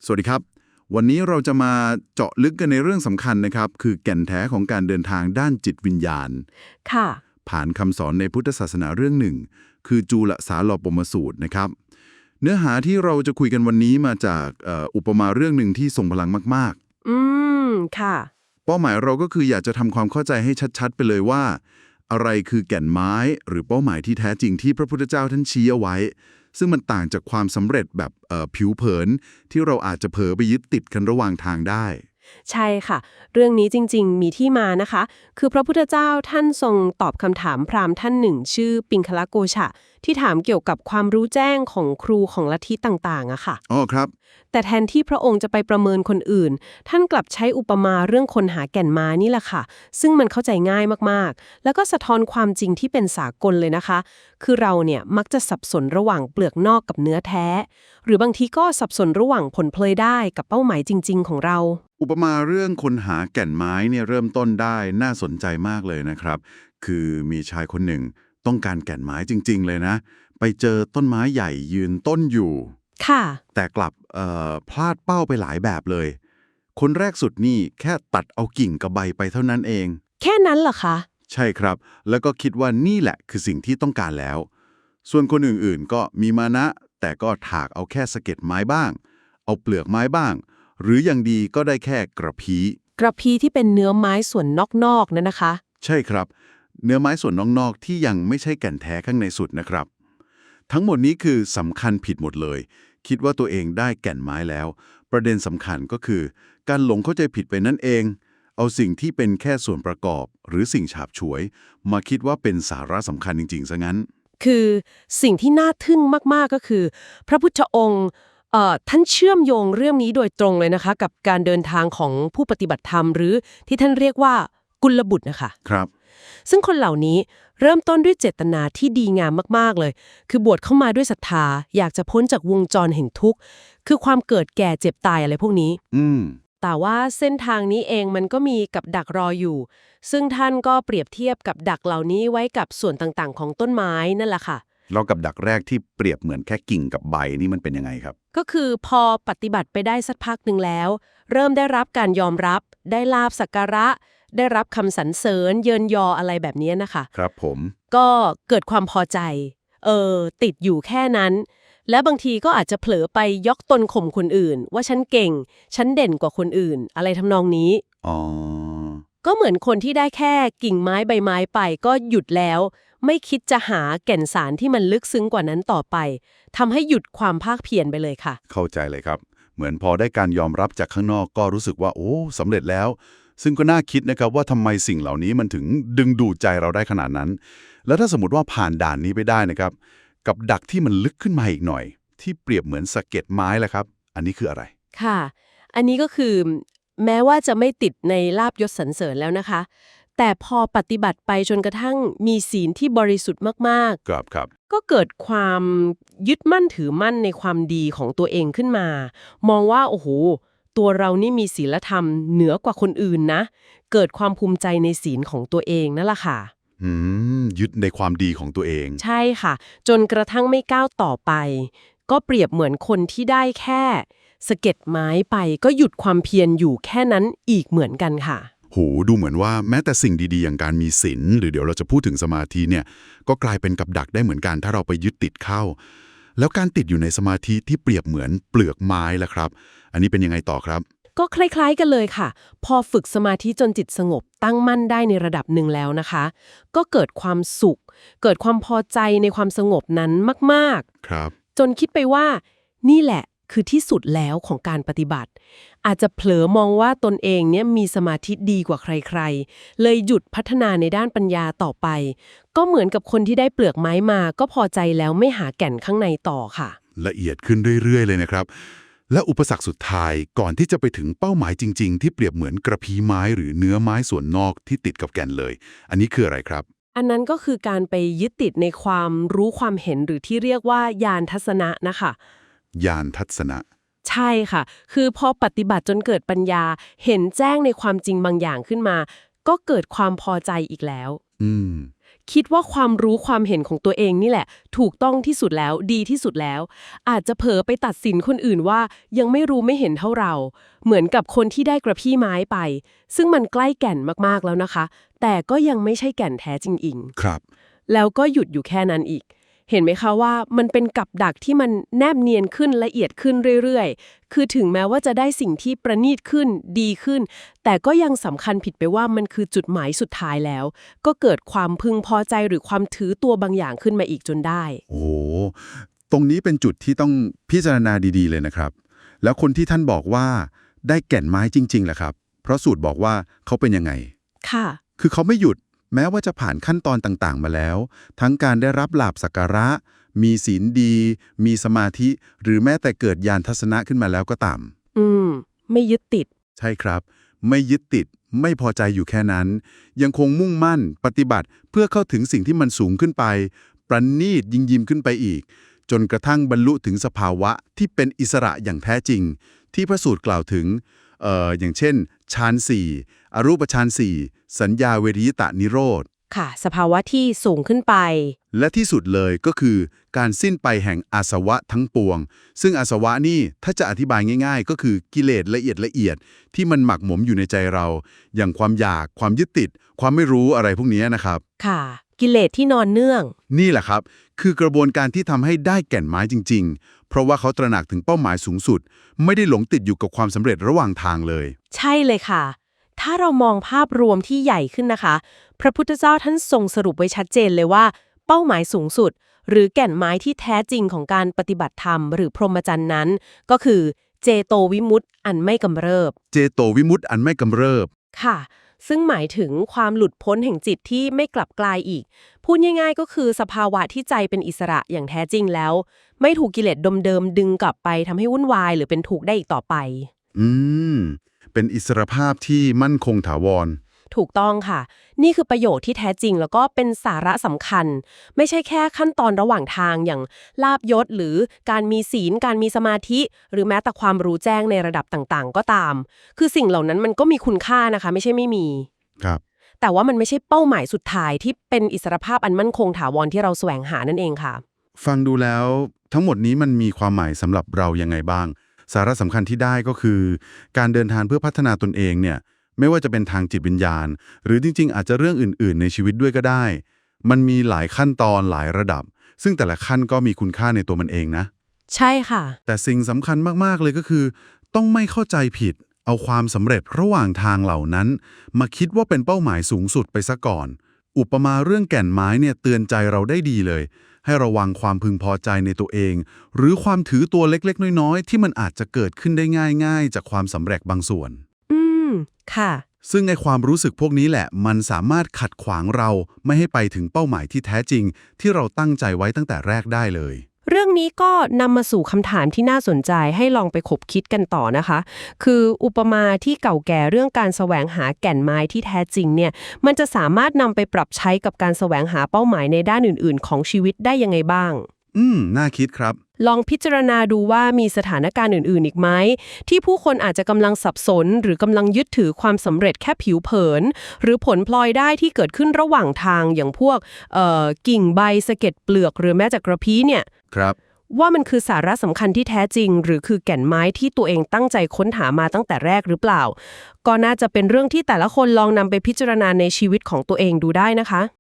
สวัสดีครับวันนี้เราจะมาเจาะลึกกันในเรื่องสำคัญนะครับคือแก่นแท้ของการเดินทางด้านจิตวิญญาณค่ะผ่านคำสอนในพุทธศาสนาเรื่องหนึ่งคือจูลสาโลปมสูตรนะครับเนื้อหาที่เราจะคุยกันวันนี้มาจากอุปมาเรื่องหนึ่งที่ทรงพลังมากอืมค่ะๆเป้าหมายเราก็คืออยากจะทำความเข้าใจให้ชัดๆไปเลยว่าอะไรคือแก่นไม้หรือเป้าหมายที่แท้จริงที่พระพุทธเจ้าท่านชี้เอาไว้ซึ่งมันต่างจากความสำเร็จแบบผิวเผินที่เราอาจจะเผลอไปยึดติดกันระหว่างทางได้ใช่ค่ะเรื่องนี้จริงๆมีที่มานะคะคือพระพุทธเจ้าท่านทรงตอบคำถามพราหมณ์ท่านหนึ่งชื่อปิงคละโกชะที่ถามเกี่ยวกับความรู้แจ้งของครูของลัทธิต่างๆอะค่ะอ๋อครับแต่แทนที่พระองค์จะไปประเมินคนอื่นท่านกลับใช้อุปมาเรื่องคนหาแก่นไม้นี่แหละค่ะซึ่งมันเข้าใจง่ายมากๆแล้วก็สะท้อนความจริงที่เป็นสากลเลยนะคะคือเราเนี่ยมักจะสับสนระหว่างเปลือกนอกกับเนื้อแท้หรือบางทีก็สับสนระหว่างผลพลอยได้กับเป้าหมายจริงๆของเราอุปมาเรื่องคนหาแก่นไม้เนี่ยเริ่มต้นได้น่าสนใจมากเลยนะครับคือมีชายคนหนึ่งต้องการแก่นไม้จริงๆเลยนะไปเจอต้นไม้ใหญ่ยืนต้นอยู่ค่ะแต่กลับพลาดเป้าไปหลายแบบเลยคนแรกสุดนี่แค่ตัดเอากิ่งกับใบไปเท่านั้นเองแค่นั้นเหรอคะใช่ครับแล้วก็คิดว่านี่แหละคือสิ่งที่ต้องการแล้วส่วนคนอื่นๆก็มีมานะแต่ก็ถากเอาแค่สะเก็ดไม้บ้างเอาเปลือกไม้บ้างหรืออย่างดีก็ได้แค่กระพี้กระพี้ที่เป็นเนื้อไม้ส่วนนอกๆนั่นนะคะ ใช่ครับเนื้อไม้ส่วนนอกๆที่ยังไม่ใช่แก่นแท้ข้างในสุดนะครับทั้งหมดนี้คือสำคัญผิดหมดเลยคิดว่าตัวเองได้แก่นไม้แล้วประเด็นสำคัญก็คือการหลงเข้าใจผิดไปนั่นเองเอาสิ่งที่เป็นแค่ส่วนประกอบหรือสิ่งฉาบฉวยมาคิดว่าเป็นสาระสำคัญจริงๆซะงั้นคือสิ่งที่น่าทึ่งมากๆก็คือ พระพุทธองค์ท่านเชื่อมโยงเรื่องนี้โดยตรงเลยนะคะกับการเดินทางของผู้ปฏิบัติธรรมหรือที่ท่านเรียกว่ากุลบุตรนะคะครับซึ่งคนเหล่านี้เริ่มต้นด้วยเจตนาที่ดีงามมากๆเลยคือบวชเข้ามาด้วยศรัทธาอยากจะพ้นจากวงจรแห่งทุกข์คือความเกิดแก่เจ็บตายอะไรพวกนี้ อืมแต่ว่าเส้นทางนี้เองมันก็มีกับดักรออยู่ซึ่งท่านก็เปรียบเทียบกับดักเหล่านี้ไว้กับส่วนต่างๆของต้นไม้นั่นแหละค่ะแล้วกับดักแรกที่เปรียบเหมือนแค่กิ่งกับใบนี่มันเป็นยังไงครับก็คือพอปฏิบัติไปได้สักพักหนึ่งแล้วเริ่มได้รับการยอมรับได้ลาภสักการะได้รับคำสรรเสริญเยินยออะไรแบบนี้นะคะครับผมก็เกิดความพอใจติดอยู่แค่นั้นและบางทีก็อาจจะเผลอไปยกตนข่มคนอื่นว่าฉันเก่งฉันเด่นกว่าคนอื่นอะไรทำนองนี้ อ๋อก็เหมือนคนที่ได้แค่กิ่งไม้ใบไม้ไปก็หยุดแล้วไม่คิดจะหาแก่นสารที่มันลึกซึ้งกว่านั้นต่อไปทำให้หยุดความภาคเพียรไปเลยค่ะเข้าใจเลยครับเหมือนพอได้การยอมรับจากข้างนอกก็รู้สึกว่าโอ้สำเร็จแล้วซึ่งก็น่าคิดนะครับว่าทำไมสิ่งเหล่านี้มันถึงดึงดูดใจเราได้ขนาดนั้นแล้วถ้าสมมติว่าผ่านด่านนี้ไปได้นะครับกับดักที่มันลึกขึ้นมาอีกหน่อยที่เปรียบเหมือนสะเก็ดไม้แหละครับอันนี้คืออะไรค่ะอันนี้ก็คือแม้ว่าจะไม่ติดในลาภยศสรรเสริญแล้วนะคะแต่พอปฏิบัติไปจนกระทั่งมีศีลที่บริสุทธิ์มากครับๆก็เกิดความยึดมั่นถือมั่นในความดีของตัวเองขึ้นมา มองว่าโอ้โหตัวเรานี่มีศีลธรรมเหนือกว่าคนอื่นนะเกิดความภูมิใจในศีลของตัวเองนั่นแหละค่ะ ยึดในความดีของตัวเองใช่ค่ะจนกระทั่งไม่ก้าวต่อไปก็เปรียบเหมือนคนที่ได้แค่สะเก็ดไม้ไปก็หยุดความเพียรอยู่แค่นั้นอีกเหมือนกันค่ะโหดูเหมือนว่าแม้แต่สิ่งดีๆอย่างการมีศีลหรือเดี๋ยวเราจะพูดถึงสมาธิเนี่ยก็กลายเป็นกับดักได้เหมือนกันถ้าเราไปยึดติดเข้าแล้วการติดอยู่ในสมาธิที่เปรียบเหมือนเปลือกไม้ล่ะครับอันนี้เป็นยังไงต่อครับก็คล้ายๆกันเลยค่ะพอฝึกสมาธิจนจิตสงบตั้งมั่นได้ในระดับหนึ่งแล้วนะคะก็เกิดความสุขเกิดความพอใจในความสงบนั้นมากๆครับจนคิดไปว่านี่แหละคือที่สุดแล้วของการปฏิบัติอาจจะเผลอมองว่าตนเองเนี่ยมีสมาธิดีกว่าใครๆเลยหยุดพัฒนาในด้านปัญญาต่อไปก็เหมือนกับคนที่ได้เปลือกไม้มาก็พอใจแล้วไม่หาแก่นข้างในต่อค่ะละเอียดขึ้นเรื่อยๆเลยนะครับและอุปสรรคสุดท้ายก่อนที่จะไปถึงเป้าหมายจริงๆที่เปรียบเหมือนกระพี้ไม้หรือเนื้อไม้ส่วนนอกที่ติดกับแก่นเลยอันนี้คืออะไรครับอันนั้นก็คือการไปยึดติดในความรู้ความเห็นหรือที่เรียกว่าญาณทัศนะนะคะญาณทัศนะใช่ค่ะคือพอปฏิบัติจนเกิดปัญญาเห็นแจ้งในความจริงบางอย่างขึ้นมาก็เกิดความพอใจอีกแล้วอืม คิดว่าความรู้ความเห็นของตัวเองนี่แหละถูกต้องที่สุดแล้วดีที่สุดแล้วอาจจะเผลอไปตัดสินคนอื่นว่ายังไม่รู้ไม่เห็นเท่าเราเหมือนกับคนที่ได้กระพี้ไม้ไปซึ่งมันใกล้แก่นมากๆแล้วนะคะแต่ก็ยังไม่ใช่แก่นแท้จริงๆ ครับ แล้วก็หยุดอยู่แค่นั้นอีก เห็นไหมคะว่ามันเป็นกับดักที่มันแนบเนียนขึ้นละเอียดขึ้นเรื่อยๆ คือถึงแม้ว่าจะได้สิ่งที่ประณีตขึ้นดีขึ้น แต่ก็ยังสำคัญผิดไปว่ามันคือจุดหมายสุดท้ายแล้ว ก็เกิดความพึงพอใจหรือความถือตัวบางอย่างขึ้นมาอีกจนได้ โอ้โหตรงนี้เป็นจุดที่ต้องพิจารณาดีๆเลยนะครับ แล้วคนที่ท่านบอกว่าได้แก่นไม้จริงๆแหละครับ เพราะสูตรบอกว่าเขาเป็นยังไง ค่ะ คือเขาไม่หยุดแม้ว่าจะผ่านขั้นตอนต่างๆมาแล้ว ทั้งการได้รับลาภสักการะ มีศีลดี มีสมาธิ หรือแม้แต่เกิดญาณทัศนะขึ้นมาแล้วก็ตาม อืม ไม่ยึดติด ใช่ครับ ไม่ยึดติด ไม่พอใจอยู่แค่นั้น ยังคงมุ่งมั่น ปฏิบัติเพื่อเข้าถึงสิ่งที่มันสูงขึ้นไป ประณีตยิ่งขึ้นไปอีก จนกระทั่งบรรลุถึงสภาวะที่เป็นอิสระอย่างแท้จริง ที่พระสูตรกล่าวถึงอย่างเช่นฌานสี่อรูปฌานสี่สัญญาเวริยตะนิโรธ ค่ะ สภาวะที่สูงขึ้นไป และที่สุดเลยก็คือการสิ้นไปแห่งอาสวะทั้งปวง ซึ่งอาสวะนี่ถ้าจะอธิบายง่ายๆ ก็คือกิเลสละเอียดที่มันหมักหมมอยู่ในใจเรา อย่างความอยากความยึดติด ความไม่รู้อะไรพวกนี้นะครับ ค่ะ กิเลสที่นอนเนื่อง นี่แหละครับ คือกระบวนการที่ทำให้ได้แก่นไม้จริงๆ เพราะว่าเขาตระหนักถึงเป้าหมายสูงสุด ไม่ได้หลงติดอยู่กับความสำเร็จระหว่างทางเลย ใช่เลยค่ะ ถ้าเรามองภาพรวมที่ใหญ่ขึ้นนะคะ พระพุทธเจ้าท่านทรงสรุปไว้ชัดเจนเลยว่า เป้าหมายสูงสุด หรือแก่นไม้ที่แท้จริงของการปฏิบัติธรรมหรือพรหมจรรย์นั้น ก็คือเจโตวิมุตติอันไม่กำเริบ เจโตวิมุตติอันไม่กำเริบ ค่ะ ซึ่งหมายถึงความหลุดพ้นแห่งจิตที่ไม่กลับกลายอีก พูดง่ายๆก็คือสภาวะที่ใจเป็นอิสระอย่างแท้จริงแล้ว ไม่ถูกกิเลสเดิมๆดึงกลับไปทำให้วุ่นวายหรือเป็นทุกข์ได้อีกต่อไป อืม เป็นอิสรภาพที่มั่นคงถาวร ถูกต้องค่ะ นี่คือประโยชน์ที่แท้จริงแล้วก็เป็นสาระสำคัญ ไม่ใช่แค่ขั้นตอนระหว่างทางอย่างลาภยศหรือการมีศีลการมีสมาธิ หรือแม้แต่ความรู้แจ้งในระดับต่างๆ ก็ตาม คือสิ่งเหล่านั้นมันก็มีคุณค่านะคะ ไม่ใช่ไม่มี ครับ แต่ว่ามันไม่ใช่เป้าหมายสุดท้ายที่เป็นอิสรภาพอันมั่นคงถาวรที่เราแสวงหานั่นเองค่ะ ฟังดูแล้วทั้งหมดนี้มันมีความหมายสำหรับเรายังไงบ้าง สาระสำคัญที่ได้ก็คือ การเดินทางเพื่อพัฒนาตนเองเนี่ยไม่ว่าจะเป็นทางจิตวิญญาณ หรือจริงๆอาจจะเรื่องอื่นๆในชีวิตด้วยก็ได้ มันมีหลายขั้นตอนหลายระดับ ซึ่งแต่ละขั้นก็มีคุณค่าในตัวมันเองนะ ใช่ค่ะ แต่สิ่งสำคัญมากๆเลยก็คือ ต้องไม่เข้าใจผิด เอาความสำเร็จระหว่างทางเหล่านั้น มาคิดว่าเป็นเป้าหมายสูงสุดไปซะก่อน อุปมาเรื่องแก่นไม้เนี่ยเตือนใจเราได้ดีเลย ให้ระวังความพึงพอใจในตัวเอง หรือความถือตัวเล็กๆน้อยๆที่มันอาจจะเกิดขึ้นได้ง่ายๆจากความสำเร็จบางส่วน อืม ค่ะ ซึ่งในความรู้สึกพวกนี้แหละ มันสามารถขัดขวางเราไม่ให้ไปถึงเป้าหมายที่แท้จริง ที่เราตั้งใจไว้ตั้งแต่แรกได้เลย เรื่องนี้ก็นำมาสู่คำถามที่น่าสนใจให้ลองไปคบคิดกันต่อนะคะ คืออุปมาที่เก่าแก่เรื่องการแสวงหาแก่นไม้ที่แท้จริงเนี่ยมันจะสามารถนำไปปรับใช้กับการแสวงหาเป้าหมายในด้านอื่นๆ ของชีวิตได้ยังไงบ้าง น่าคิดครับ ลองพิจารณาดูว่ามีสถานการณ์อื่นๆอีกไหมที่ผู้คนอาจจะกำลังสับสน หรือกำลังยึดถือความสำเร็จแค่ผิวเผิน หรือผลพลอยได้ที่เกิดขึ้นระหว่างทางอย่างพวกกิ่งใบสะเก็ดเปลือกหรือแม้แต่กระพี้เนี่ย ครับ ว่ามันคือสาระสำคัญที่แท้จริง หรือคือแก่นไม้ที่ตัวเองตั้งใจค้นหามาตั้งแต่แรกหรือเปล่า ก็น่าจะเป็นเรื่องที่แต่ละคนลองนำไปพิจารณาในชีวิตของตัวเองดูได้นะคะ